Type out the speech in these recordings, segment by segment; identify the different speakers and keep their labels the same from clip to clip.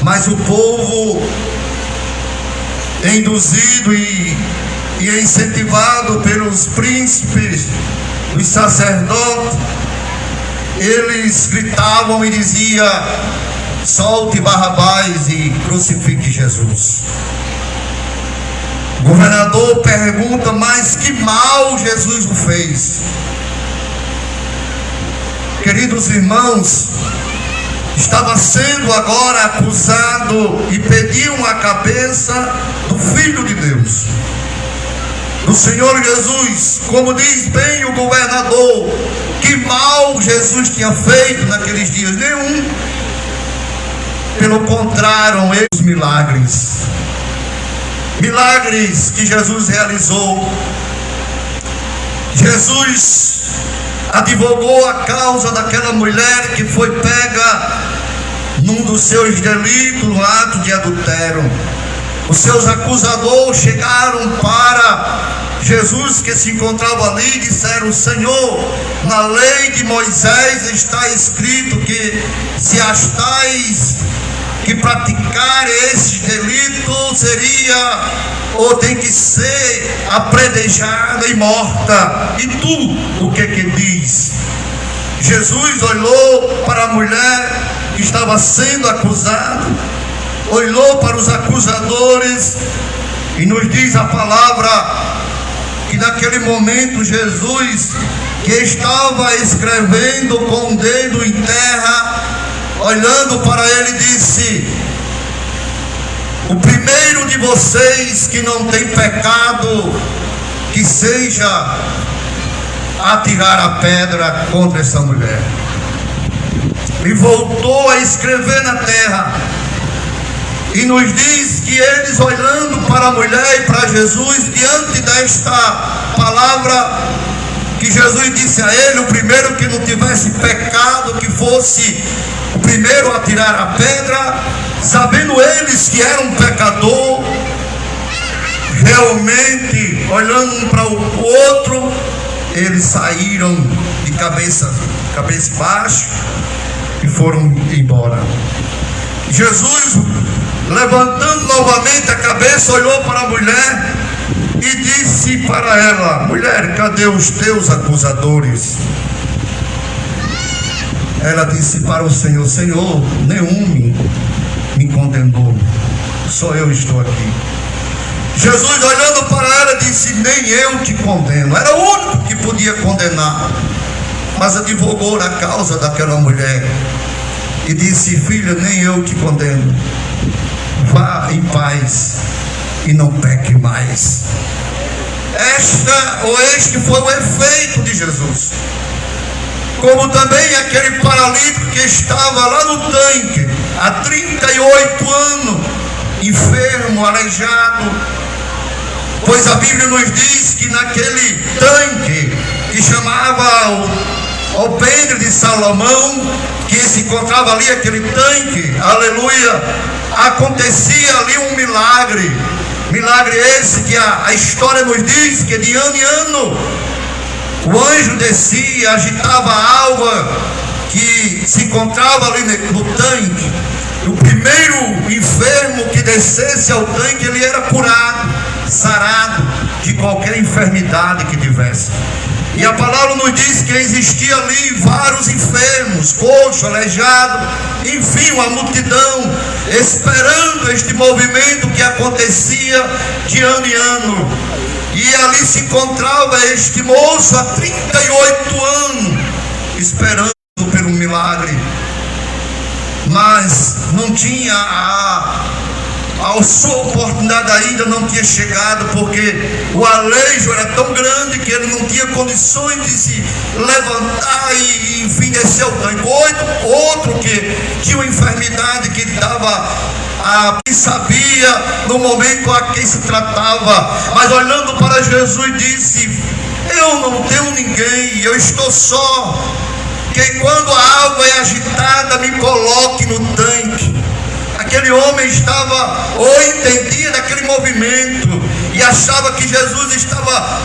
Speaker 1: Mas o povo, induzido e incentivado pelos príncipes, os sacerdotes, eles gritavam e diziam: solte Barrabás e crucifique Jesus. O governador pergunta: mas que mal Jesus o fez? Queridos irmãos, estava sendo agora acusado e pediam a cabeça do Filho de Deus, do Senhor Jesus. Como diz bem o governador, que mal Jesus tinha feito naqueles dias? Nenhum. Pelo contrário, os milagres que Jesus realizou. Jesus advogou a causa daquela mulher que foi pega num dos seus delitos, no ato de adultério. Os seus acusadores chegaram para Jesus, que se encontrava ali, e disseram: Senhor, na lei de Moisés está escrito que se as tais que praticar esse delito seria ou tem que ser apredejada e morta. E tu, o que diz? Jesus olhou para a mulher que estava sendo acusada, olhou para os acusadores e nos diz a palavra que naquele momento Jesus, que estava escrevendo com o dedo em terra, olhando para ele, disse: o primeiro de vocês que não tem pecado, que seja atirar a pedra contra essa mulher. E voltou a escrever na terra. E nos diz que eles, olhando para a mulher e para Jesus, diante desta palavra, que Jesus disse a ele: o primeiro que não tivesse pecado, que fosse o primeiro a tirar a pedra. Sabendo eles que era um pecador, realmente, olhando um para o outro, eles saíram de cabeça baixa e foram embora. Jesus, levantando novamente a cabeça, olhou para a mulher e disse para ela: mulher, cadê os teus acusadores? Ela disse para o Senhor: Senhor, nenhum me condenou, só eu estou aqui. Jesus, olhando para ela, disse: nem eu te condeno. Era o único que podia condenar, mas advogou na causa daquela mulher e disse: filha, nem eu te condeno, vá em paz e não peque mais. Este foi o efeito de Jesus. Como também aquele paralítico que estava lá no tanque há 38 anos, enfermo, aleijado. Pois a Bíblia nos diz que naquele tanque que chamava o alpendre de Salomão, que se encontrava ali, aquele tanque, aleluia, acontecia ali um milagre. Milagre esse que a história nos diz que de ano em ano o anjo descia, agitava a água que se encontrava ali no tanque. O primeiro enfermo que descesse ao tanque, ele era curado, sarado de qualquer enfermidade que tivesse. E a palavra nos diz que existia ali vários enfermos, coxo, aleijado, enfim, uma multidão esperando este movimento que acontecia de ano em ano. E ali se encontrava este moço há 38 anos, esperando pelo milagre, mas não tinha a sua oportunidade ainda, não tinha chegado, porque o aleijo era tão grande que ele não tinha condições de se levantar e enfim descer ao tanque. Outro que tinha uma enfermidade que dava a quem sabia no momento a quem se tratava, mas olhando para Jesus disse: eu não tenho ninguém, eu estou só, que quando a água é agitada me coloque no tanque. Aquele homem estava, ou entendia daquele movimento, e achava que Jesus estava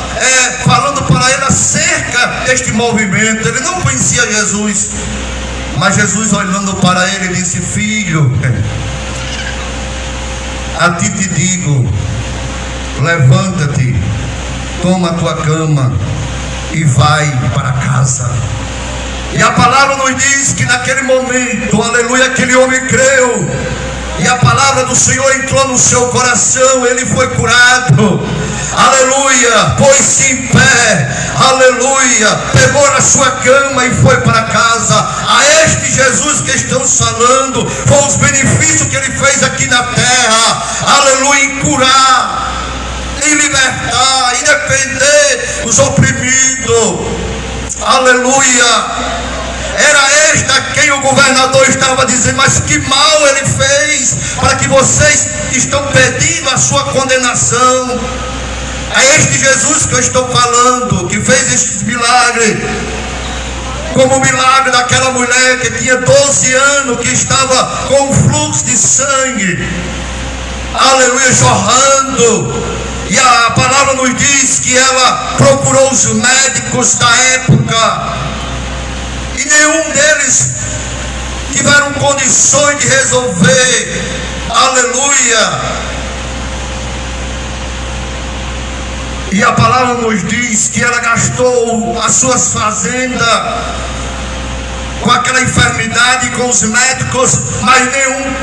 Speaker 1: falando para ele acerca deste movimento. Ele não conhecia Jesus, mas Jesus, olhando para ele, disse: filho, a ti te digo, levanta-te, toma a tua cama e vai para casa. E a palavra nos diz que naquele momento, aleluia, aquele homem creu, e a palavra do Senhor entrou no seu coração, ele foi curado, aleluia, pôs-se em pé, aleluia, pegou na sua cama e foi para casa. A este Jesus que estamos falando, foram os benefícios que ele fez aqui na terra, aleluia, em curar, em libertar, em defender os oprimidos, aleluia. Era este a quem o governador estava dizendo: mas que mal ele fez, para que vocês estão pedindo a sua condenação. É este Jesus que eu estou falando, que fez estes milagres, como o milagre daquela mulher que tinha 12 anos, que estava com um fluxo de sangue, aleluia, jorrando. E a palavra nos diz que ela procurou os médicos da época, e nenhum deles tiveram condições de resolver, aleluia. E a palavra nos diz que ela gastou as suas fazendas com aquela enfermidade, com os médicos, mas nenhum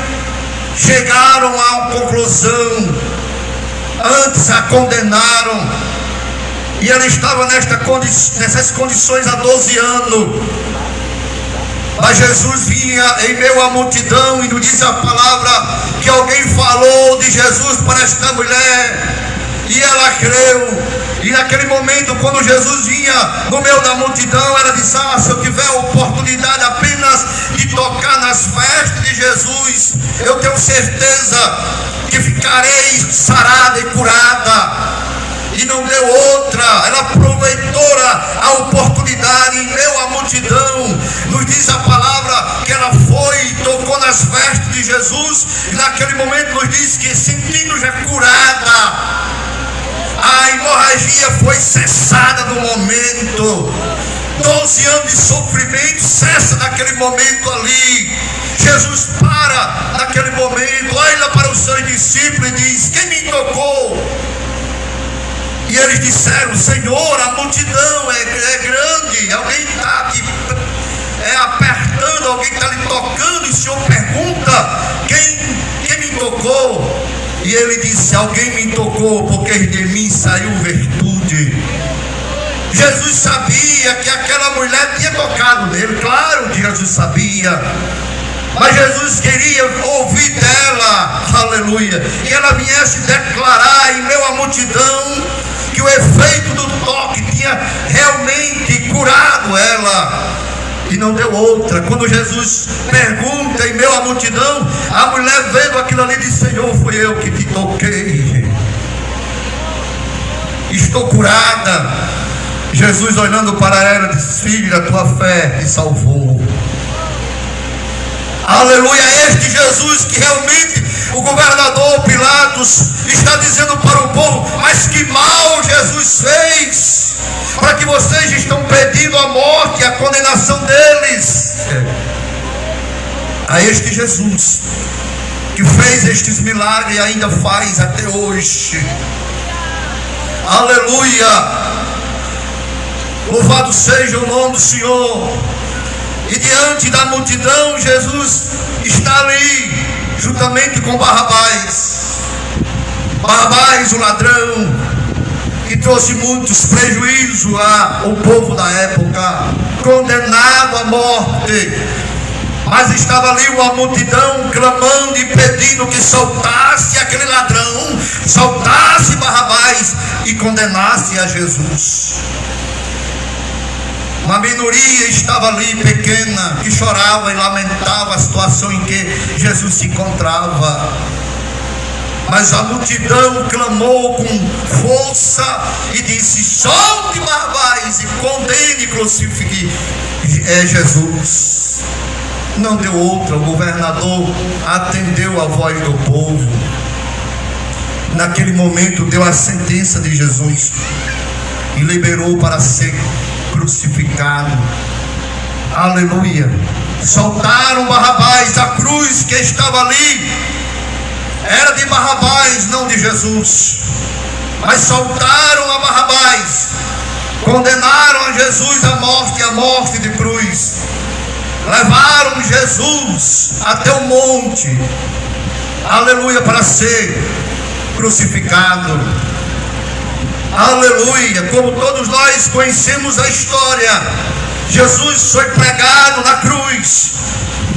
Speaker 1: chegaram a uma conclusão. Antes a condenaram, e ela estava nessas condições há 12 anos. Mas Jesus vinha em meio à multidão, e nos diz a palavra que alguém falou de Jesus para esta mulher, e ela creu. E naquele momento, quando Jesus vinha no meio da multidão, ela disse: se eu tiver a oportunidade apenas de tocar nas vestes de Jesus, eu tenho certeza que ficarei sarada e curada. E não deu outra, ela aproveitou a oportunidade em meio à multidão. Nos diz a palavra que ela foi e tocou nas vestes de Jesus, e naquele momento nos diz que, sentindo já curada, a hemorragia foi cessada no momento. 12 anos de sofrimento cessa naquele momento ali. Jesus para naquele momento, olha para os seus discípulos e diz: quem me tocou? E eles disseram: Senhor, a multidão é grande, alguém está aqui apertando, alguém está lhe tocando. E o Senhor pergunta: quem me tocou? E ele disse: alguém me tocou, porque de mim saiu virtude. Jesus sabia que aquela mulher tinha tocado nele, claro que Jesus sabia, mas Jesus queria ouvir dela, aleluia, e ela viesse declarar em meio à multidão que o efeito do toque tinha realmente curado ela. E não deu outra. Quando Jesus pergunta em meio à multidão, a mulher vendo aquilo ali diz: Senhor, foi eu que te toquei, estou curada. Jesus, olhando para ela, disse: filha, a tua fé te salvou. Aleluia. Este Jesus que realmente o governador Pilatos está dizendo para o povo: mas que mal Jesus fez, para que vocês estão pedindo a morte e a condenação deles. A este Jesus que fez estes milagres e ainda faz até hoje. Aleluia. Louvado seja o nome do Senhor. E diante da multidão, Jesus está ali, juntamente com Barrabás. Barrabás, o ladrão, que trouxe muitos prejuízos ao povo da época, condenado à morte. Mas estava ali uma multidão clamando e pedindo que soltasse aquele ladrão, soltasse Barrabás e condenasse a Jesus. Uma minoria estava ali pequena, que chorava e lamentava a situação em que Jesus se encontrava. Mas a multidão clamou com força e disse: solte Barrabás e condene e crucifique Jesus. Não deu outra, o governador atendeu a voz do povo. Naquele momento deu a sentença de Jesus e liberou para ser crucificado. Aleluia. Soltaram Barrabás. A cruz que estava ali era de Barrabás, não de Jesus. Mas soltaram a Barrabás, condenaram a Jesus à morte e à morte de cruz. Levaram Jesus até o monte, aleluia, para ser crucificado. Aleluia. Como todos nós conhecemos a história, Jesus foi pregado na cruz,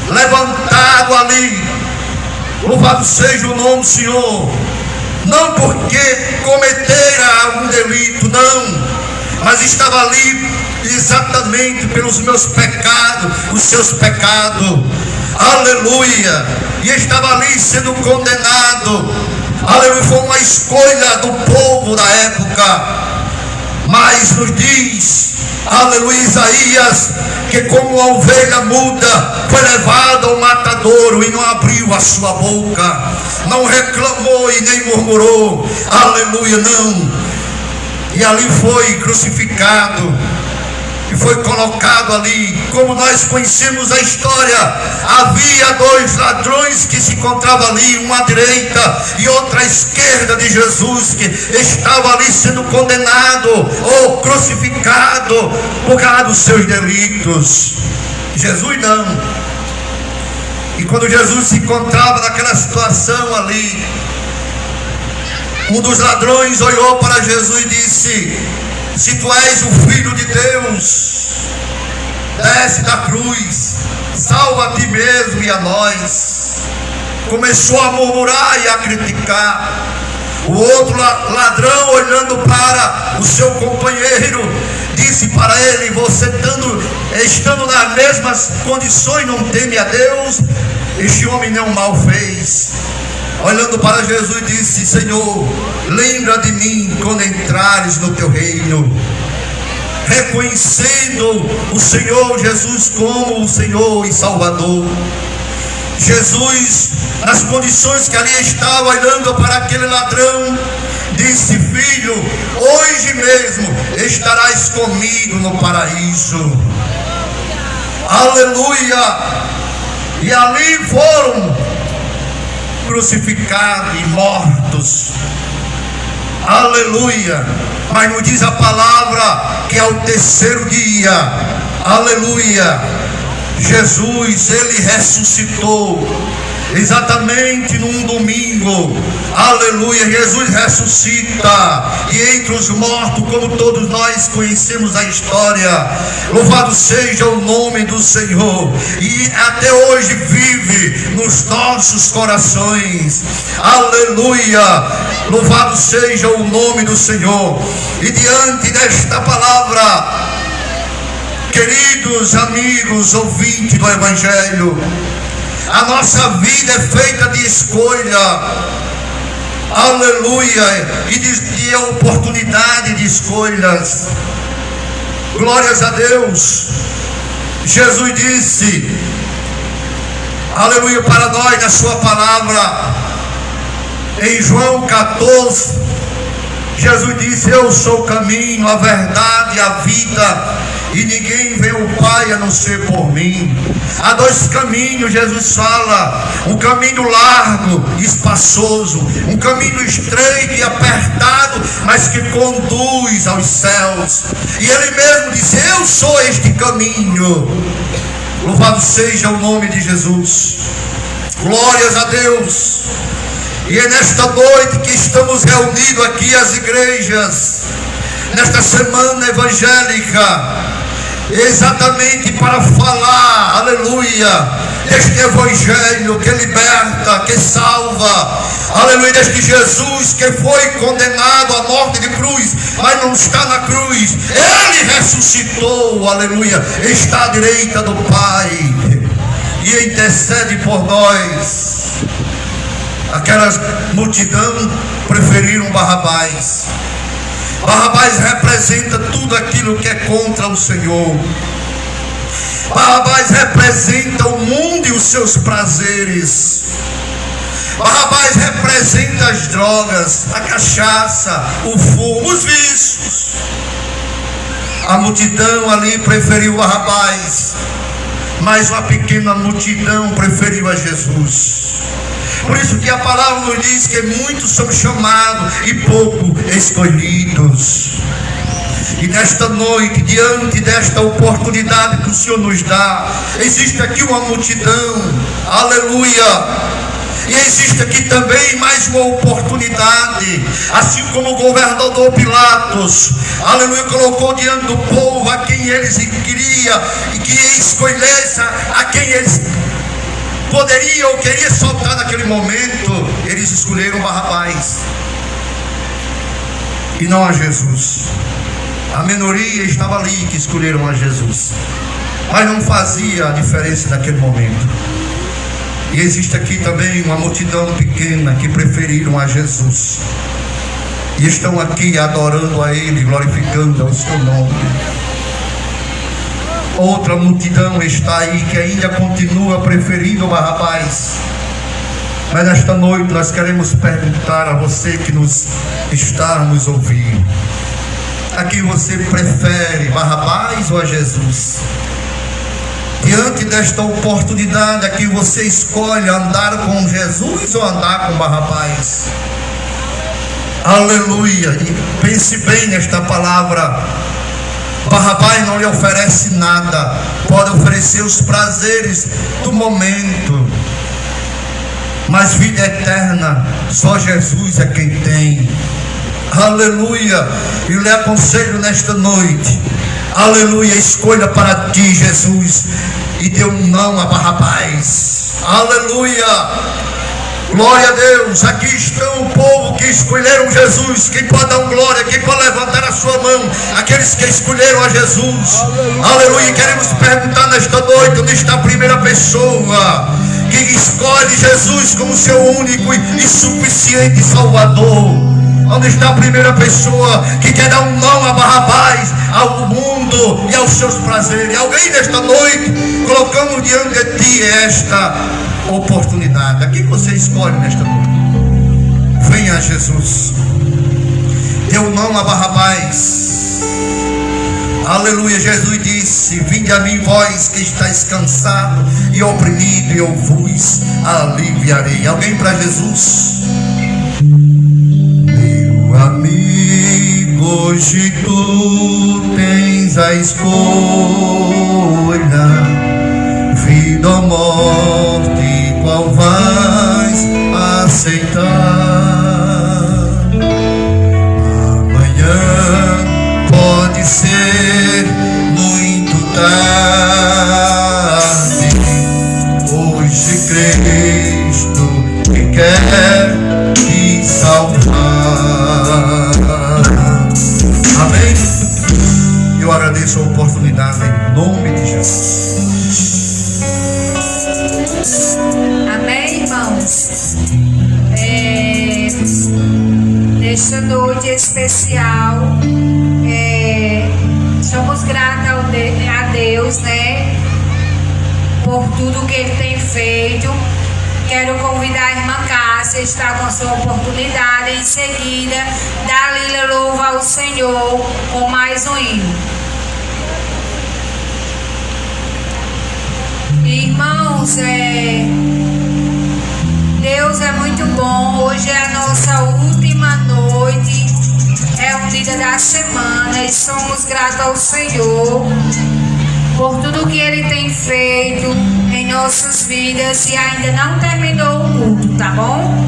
Speaker 1: levantado ali. Louvado seja o nome do Senhor. Não porque cometera algum delito, não, mas estava ali exatamente pelos meus pecados, os seus pecados. Aleluia. E estava ali sendo condenado. Aleluia. Foi uma escolha do povo da época. Mas nos diz, aleluia, Isaías, que como uma ovelha muda foi levada ao matadouro e não abriu a sua boca, não reclamou e nem murmurou, aleluia, não. E ali foi crucificado e foi colocado ali. Como nós conhecemos a história, havia dois ladrões que se encontravam ali, uma à direita e outra à esquerda de Jesus, que estava ali sendo condenado ou crucificado por causa dos seus delitos. Jesus não. E quando Jesus se encontrava naquela situação ali, um dos ladrões olhou para Jesus e disse: se tu és o Filho de Deus, desce da cruz, salva a ti mesmo e a nós. Começou a murmurar e a criticar. O outro ladrão, olhando para o seu companheiro, disse para ele: você estando nas mesmas condições, não teme a Deus? Este homem nenhum mal fez. Olhando para Jesus, disse: Senhor, lembra de mim quando entrares no teu reino. Reconhecendo o Senhor Jesus como o Senhor e Salvador. Jesus, nas condições que ali estava, olhando para aquele ladrão, disse: filho, hoje mesmo estarás comigo no paraíso. Aleluia. E ali foram crucificados e mortos. Aleluia. Mas nos diz a palavra que ao terceiro dia, aleluia, Jesus, ele ressuscitou. Exatamente num domingo, aleluia, Jesus ressuscita e entre os mortos, como todos nós conhecemos a história. Louvado seja o nome do Senhor, e até hoje vive nos nossos corações. Aleluia, louvado seja o nome do Senhor. E diante desta palavra, queridos amigos ouvintes do Evangelho, a nossa vida é feita de escolha, aleluia, e de oportunidade de escolhas. Glórias a Deus. Jesus disse, aleluia, para nós na sua palavra, em João 14, Jesus disse: eu sou o caminho, a verdade e a vida, e ninguém vê o Pai a não ser por mim. Há dois caminhos, Jesus fala: um caminho largo e espaçoso, um caminho estreito e apertado, mas que conduz aos céus. E ele mesmo disse: eu sou este caminho. Louvado seja o nome de Jesus. Glórias a Deus. E é nesta noite que estamos reunidos aqui as igrejas, nesta semana evangélica, exatamente para falar, aleluia, deste evangelho que liberta, que salva, aleluia, deste Jesus que foi condenado à morte de cruz, mas não está na cruz, ele ressuscitou, aleluia, está à direita do Pai e intercede por nós. Aquela multidão preferiram Barrabás. Barrabás representa tudo aquilo que é contra o Senhor. Barrabás representa o mundo e os seus prazeres. Barrabás representa as drogas, a cachaça, o fumo, os vícios. A multidão ali preferiu Barrabás, mas uma pequena multidão preferiu a Jesus. Por isso que a palavra nos diz que muitos são chamados e poucos escolhidos. E nesta noite, diante desta oportunidade que o Senhor nos dá, existe aqui uma multidão, aleluia. E existe aqui também mais uma oportunidade, assim como o governador Pilatos, aleluia, colocou diante do povo a quem eles queriam e que escolhesse a quem eles poderiam ou queriam soltar naquele momento. Eles escolheram Barrabás e não a Jesus. A minoria estava ali que escolheram a Jesus, mas não fazia a diferença naquele momento. E existe aqui também uma multidão pequena que preferiram a Jesus e estão aqui adorando a Ele, glorificando o seu nome. Outra multidão está aí que ainda continua preferindo Barrabás. Mas nesta noite nós queremos perguntar a você que está nos ouvindo: a quem você prefere, Barrabás ou a Jesus? Diante desta oportunidade aqui, você escolhe andar com Jesus ou andar com Barrabás? Aleluia! E pense bem nesta palavra. Barrabás não lhe oferece nada, pode oferecer os prazeres do momento, mas vida eterna só Jesus é quem tem. Aleluia! E lhe aconselho nesta noite, aleluia, escolha para ti Jesus e dê um não a Barrabás. Aleluia! Glória a Deus. Aqui estão o povo que escolheram Jesus. Quem pode dar um glória? Quem pode levantar a sua mão? Aqueles que escolheram a Jesus. Aleluia! E queremos perguntar nesta noite: onde está a primeira pessoa que escolhe Jesus como seu único e suficiente Salvador? Onde está a primeira pessoa que quer dar um não a Barrabás, ao mundo e aos seus prazeres? Alguém nesta noite, colocamos diante de ti esta oportunidade. A quem você escolhe nesta noite? Venha a Jesus. Dê um não a Barrabás. Aleluia. Jesus disse: vinde a mim, vós que estáis cansado e oprimido, e eu vos aliviarei. Alguém para Jesus? Amigo, hoje tu tens a escolha, vida ou morte, qual vais aceitar? Amanhã pode ser muito tarde. Hoje Cristo te quer te salvar. Amém? Eu agradeço a oportunidade em nome de Jesus.
Speaker 2: Amém, irmãos? Nesta noite especial, somos gratos a Deus, né? Por tudo que Ele tem feito. Quero convidar a irmã Cássia, está com a sua oportunidade. Em seguida, Dalila louva ao Senhor com mais um hino. Irmãos, Deus é muito bom. Hoje é a nossa última noite reunida da semana e somos gratos ao Senhor por tudo que Ele tem feito em nossas vidas e ainda não terminou o culto, tá bom?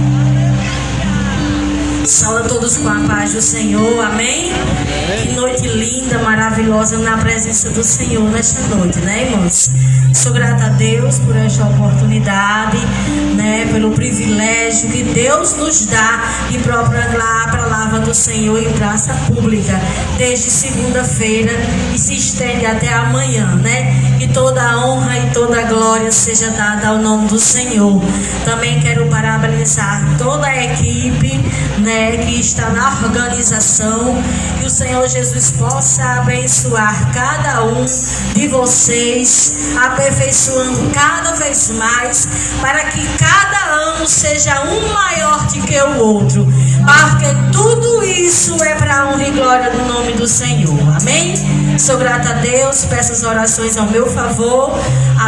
Speaker 3: Saúde a todos com a paz do Senhor, amém? Que noite linda, maravilhosa na presença do Senhor nesta noite, né, irmãos? Sou grata a Deus por esta oportunidade, né, pelo privilégio que Deus nos dá de propagar a palavra do Senhor em praça pública, desde segunda-feira e se estende até amanhã, né? Que toda a honra e toda a glória seja dada ao nome do Senhor. Também quero parabenizar toda a equipe, né, que está na organização, que o Senhor Jesus possa abençoar cada um de vocês, aperfeiçoando cada vez mais, para que cada ano seja um maior do que que o outro, porque tudo isso é para a honra e glória do nome do Senhor. Amém? Sou grata a Deus, peço as orações ao meu favor,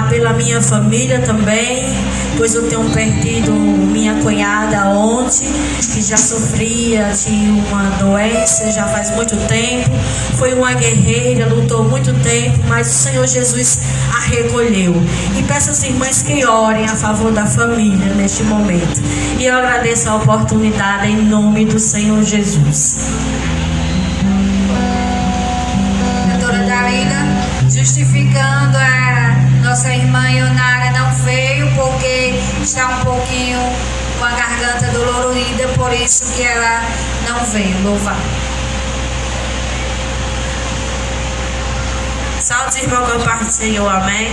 Speaker 3: pela minha família também, pois eu tenho perdido minha cunhada ontem, que já sofria de uma doença já faz muito tempo. Foi uma guerreira, lutou muito tempo, mas o Senhor Jesus a recolheu. E peço às irmãs que orem a favor da família neste momento. E eu agradeço a oportunidade em nome do Senhor Jesus.
Speaker 2: Doutora Dalila, justificando, a nossa irmã Ionara não veio porque está um pouquinho com a garganta dolorida, por isso que ela não veio. Louvado.
Speaker 3: Salve, irmão, com a parte do Senhor, amém?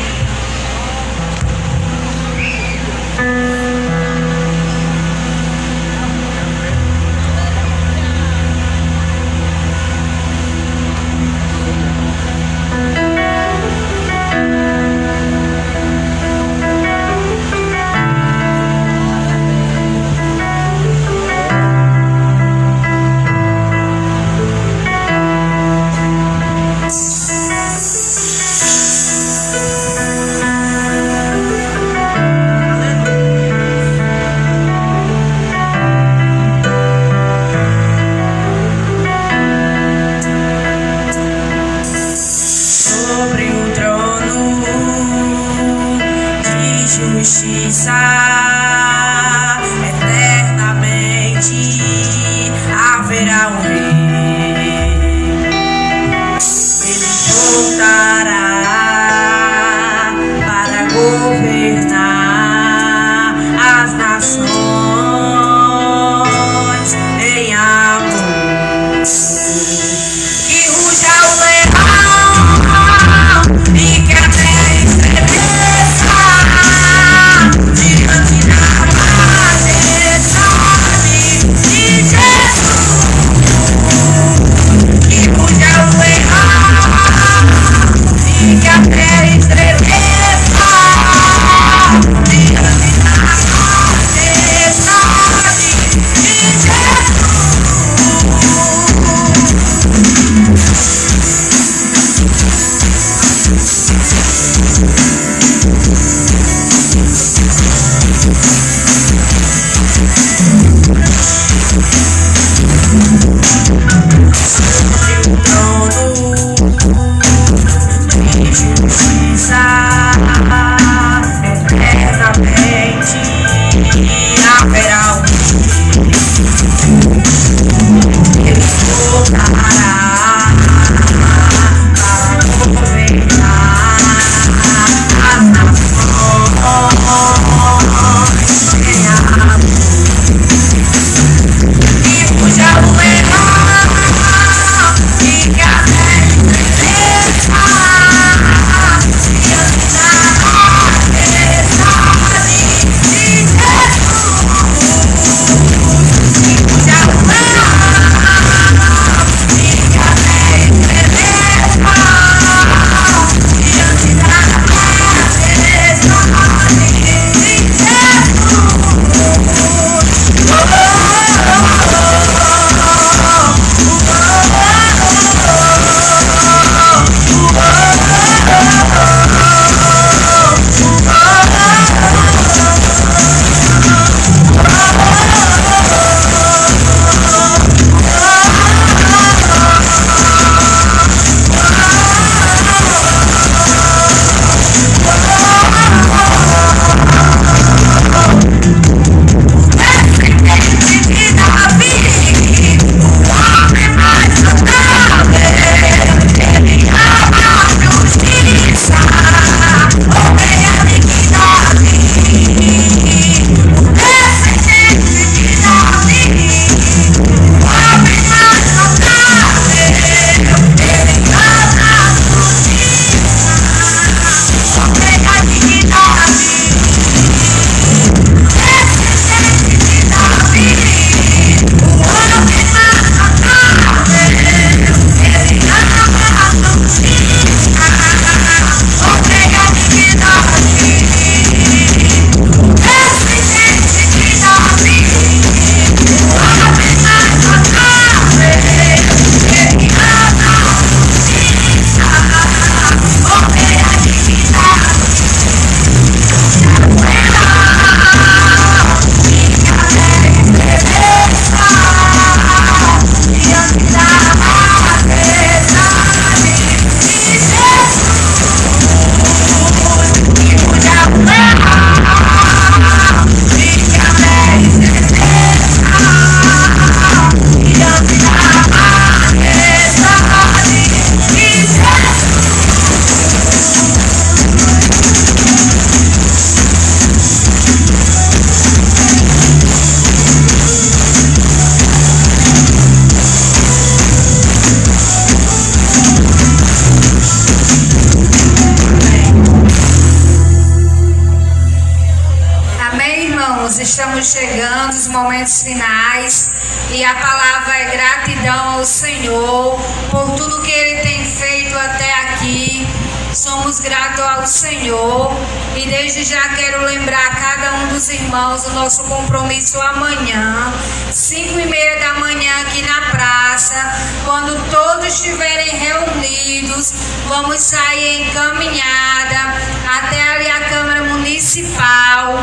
Speaker 2: estamos chegando, os momentos finais, e a palavra é gratidão ao Senhor por tudo que Ele tem feito até aqui. Somos gratos ao Senhor e desde já quero lembrar cada um dos irmãos o nosso compromisso amanhã, 5:30 da manhã aqui na praça. Quando todos estiverem reunidos, vamos sair em caminhada até ali a Câmara Municipal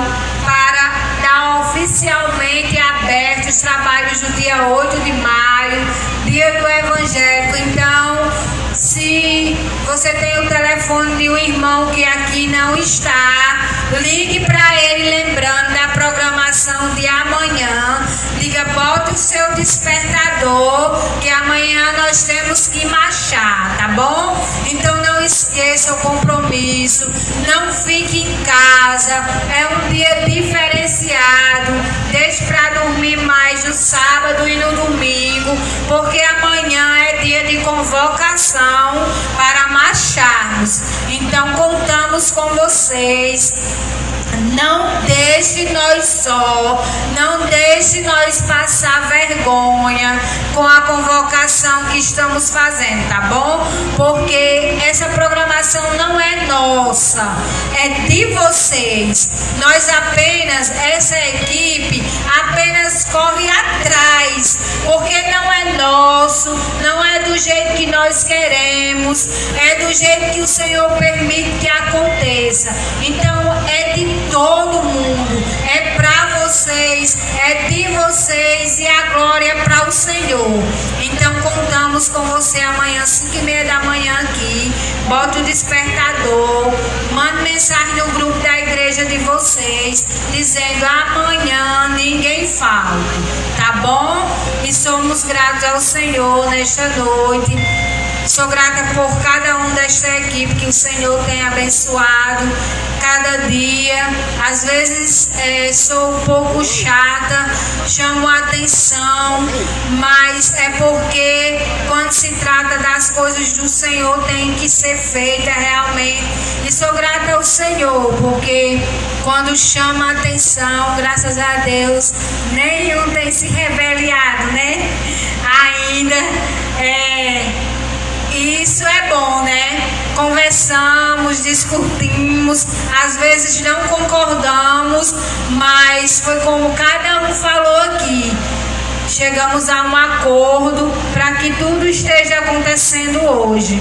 Speaker 2: para dar oficialmente aberto os trabalhos do dia 8 de maio, dia do evangélico. Então, se você tem o telefone de um irmão que aqui não está, ligue para ele lembrando da programação de amanhã. Diga, bota o seu despertador, que amanhã nós temos que marchar, tá bom? Então não esqueça o compromisso, não fique em casa, é um dia diferenciado. Deixe para dormir mais no sábado e no domingo, porque amanhã é dia de convocação para marcharmos. Então contamos com vocês. Não deixe nós só, não deixe nós passar vergonha com a convocação que estamos fazendo, tá bom? Porque essa programação não é nossa, é de vocês. Nós apenas, essa equipe apenas corre atrás, porque não é nosso, não é do jeito que nós queremos, é do jeito que o Senhor permite que aconteça. Então é de todo mundo, é para vocês, é de vocês e a glória é para o Senhor. Então contamos com você amanhã, 5:30 da manhã aqui. Bota o despertador, manda mensagem no grupo da igreja de vocês, dizendo amanhã ninguém falta, tá bom? E somos gratos ao Senhor nesta noite. Sou grata por cada um desta equipe que o Senhor tem abençoado cada dia. Às vezes sou um pouco chata, chamo a atenção, mas é porque quando se trata das coisas do Senhor tem que ser feita realmente. E sou grata ao Senhor, porque quando chama a atenção, graças a Deus, nenhum tem se rebeliado, né? Ainda isso é bom, né? Conversamos, discutimos, às vezes não concordamos, mas foi como cada um falou aqui. Chegamos a um acordo para que tudo esteja acontecendo hoje.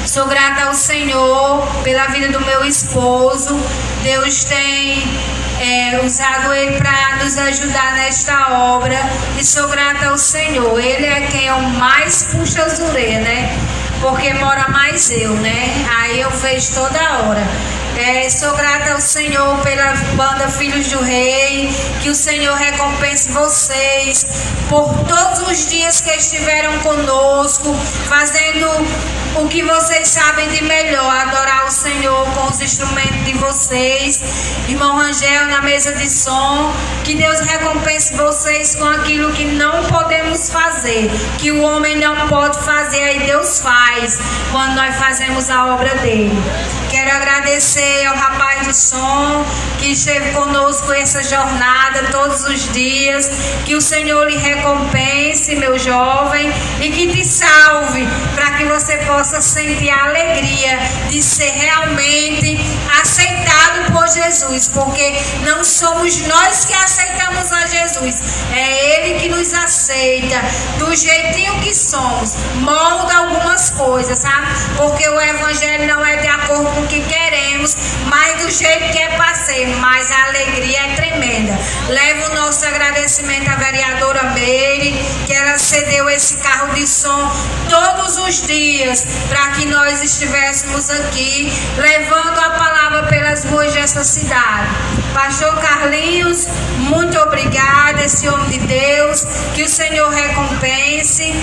Speaker 2: Sou grata ao Senhor pela vida do meu esposo. Deus tem usado ele para nos ajudar nesta obra. E sou grata ao Senhor. Ele é quem eu mais puxo as orelhas, né? Porque mora mais eu, né? Aí eu vejo toda hora. Sou grata ao Senhor pela banda Filhos do Rei. Que o Senhor recompense vocês por todos os dias que estiveram conosco, fazendo o que vocês sabem de melhor, adorar o Senhor com os instrumentos de vocês. Irmão Rangel na mesa de som, que Deus recompense vocês com aquilo que não podemos fazer, que o homem não pode fazer, aí Deus faz quando nós fazemos a obra dele. Quero agradecer ao rapaz do som que esteve conosco essa jornada todos os dias. Que o Senhor lhe recompense, meu jovem, e que te salve para que você possa sentir a alegria de ser realmente aceitado por Jesus, porque não somos nós que aceitamos a Jesus, é Ele que nos aceita do jeitinho que somos, molda algumas coisas, sabe? Porque o Evangelho não é de acordo com o que queremos, mas do jeito que é para ser, mas a alegria é tremenda. Levo o nosso agradecimento à vereadora Meire, que ela cedeu esse carro de som todos os dias para que nós estivéssemos aqui, levando a palavra pelas ruas dessa cidade. Pastor Carlinhos, muito obrigada, esse homem de Deus, que o Senhor recompense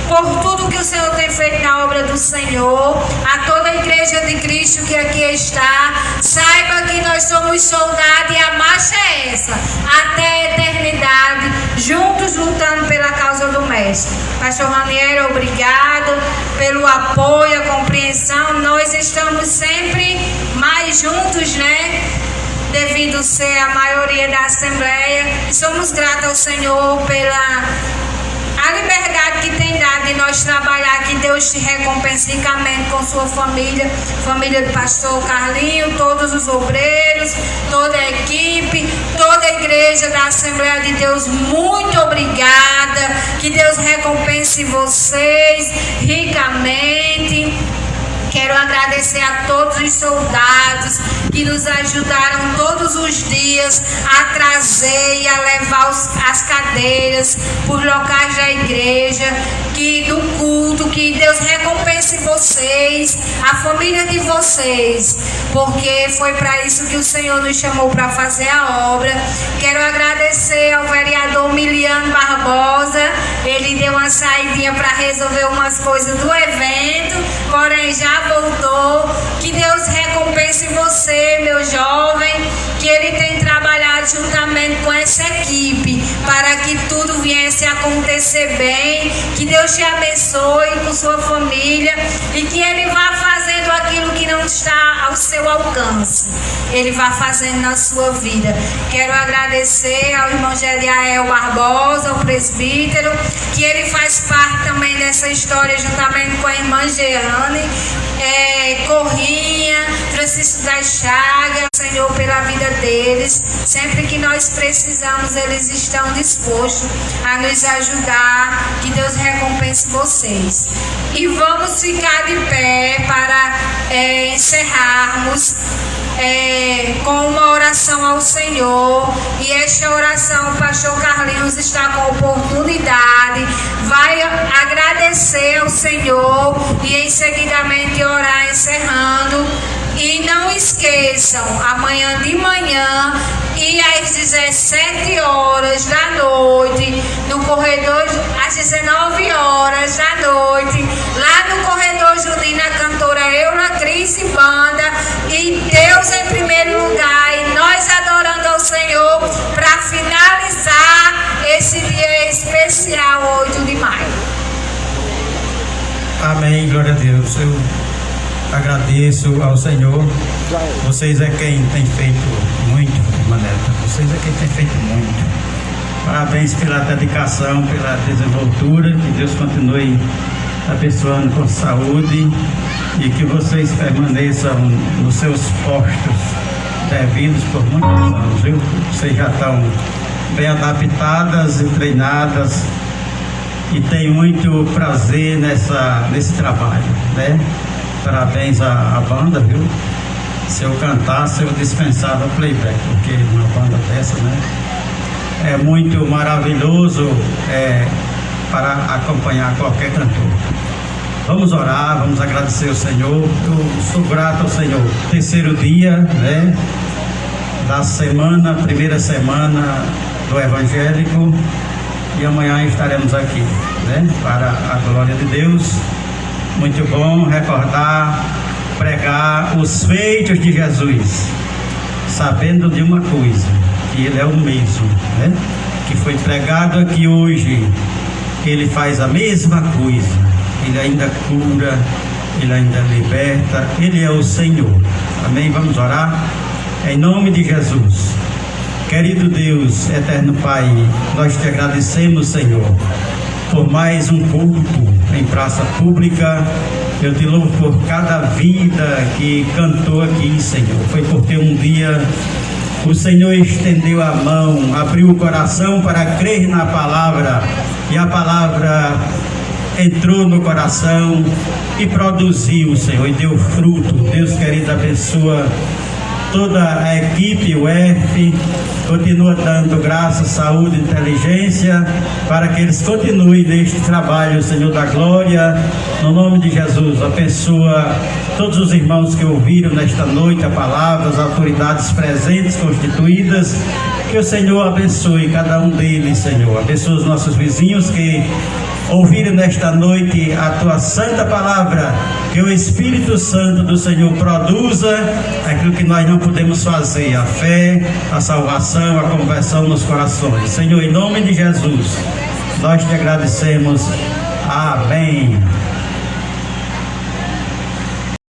Speaker 2: por tudo que o Senhor tem feito na obra do Senhor. A toda a igreja de Cristo que aqui está, saiba que nós somos soldados e a marcha é essa, até a eternidade, juntos lutando pela causa do Mestre. Pastor Raniero, obrigado pelo apoio, a compreensão. Nós estamos sempre mais juntos, né? devido ser a maioria da Assembleia. Somos gratos ao Senhor pela a liberdade que tem dado de nós trabalhar, que Deus te recompense ricamente com sua família, família do pastor Carlinho, todos os obreiros, toda a equipe, toda a igreja da Assembleia de Deus, muito obrigada, que Deus recompense vocês ricamente. Quero agradecer a todos os soldados que nos ajudaram todos os dias a trazer e a levar as cadeiras por locais da igreja, do culto, que Deus recompense vocês, a família de vocês, porque foi para isso que o Senhor nos chamou para fazer a obra. Quero agradecer ao vereador Miliano Barbosa, ele deu uma saidinha para resolver umas coisas do evento, porém já voltou. Que Deus recompense você, meu jovem, que ele tem trabalhado juntamente com essa equipe para que tudo viesse a acontecer bem. Que Deus te abençoe com sua família e que ele vá fazendo aquilo que não está ao seu alcance, ele vá fazendo na sua vida. Quero agradecer ao irmão Gediael Barbosa, o presbítero, que ele faz parte também dessa história juntamente com a irmã Jeane, Corrinha, Francisco das Chagas. Senhor, pela vida deles, sempre que nós precisamos, eles estão dispostos a nos ajudar. Que Deus recompense vocês. E vamos ficar de pé para encerrarmos com uma oração ao Senhor. E esta oração o pastor Carlinhos está com a oportunidade, vai agradecer ao Senhor e em seguidamente orar encerrando. E não esqueçam, amanhã de manhã e às 17 horas da noite, no corredor, às 19 horas da noite, lá no corredor Judina, a cantora Eula Cris e banda, e Deus em primeiro lugar, e nós adorando ao Senhor, para finalizar esse dia especial, 8 de maio.
Speaker 4: Amém, glória a Deus. Eu agradeço ao Senhor. Vocês é quem tem feito muito, irmã Neta. Vocês é quem tem feito muito. Parabéns pela dedicação, pela desenvoltura. Que Deus continue abençoando com saúde e que vocês permaneçam nos seus postos devidos por muitos anos, viu? Vocês já estão bem adaptadas e treinadas e tem muito prazer nesse trabalho, né? Parabéns à banda, viu? Se eu cantasse, eu dispensava o playback, porque uma banda dessa, né? É muito maravilhoso para acompanhar qualquer cantor. Vamos orar, vamos agradecer ao Senhor. Eu sou grato ao Senhor. Terceiro dia, né? Da semana, primeira semana do evangélico. E amanhã estaremos aqui, né? Para a glória de Deus. Muito bom recordar, pregar os feitos de Jesus, sabendo de uma coisa, que Ele é o mesmo, né? Que foi pregado aqui hoje. Ele faz a mesma coisa, Ele ainda cura, Ele ainda liberta, Ele é o Senhor. Amém? Vamos orar? Em nome de Jesus. Querido Deus, eterno Pai, nós te agradecemos, Senhor, por mais um culto em praça pública. Eu te louvo por cada vida que cantou aqui, Senhor. Foi porque um dia o Senhor estendeu a mão, abriu o coração para crer na palavra, e a palavra entrou no coração e produziu, Senhor, e deu fruto. Deus querido, abençoa toda a equipe, o F, continua dando graça, saúde, inteligência, para que eles continuem neste trabalho, Senhor da glória, no nome de Jesus. Abençoa todos os irmãos que ouviram nesta noite a palavra, as autoridades presentes, constituídas, que o Senhor abençoe cada um deles, Senhor. Abençoa os nossos vizinhos que ouviram nesta noite a tua santa palavra, que o Espírito Santo do Senhor produza aquilo que nós não podemos fazer, a fé, a salvação, a conversão nos corações. Senhor, em nome de Jesus, nós te agradecemos. Amém.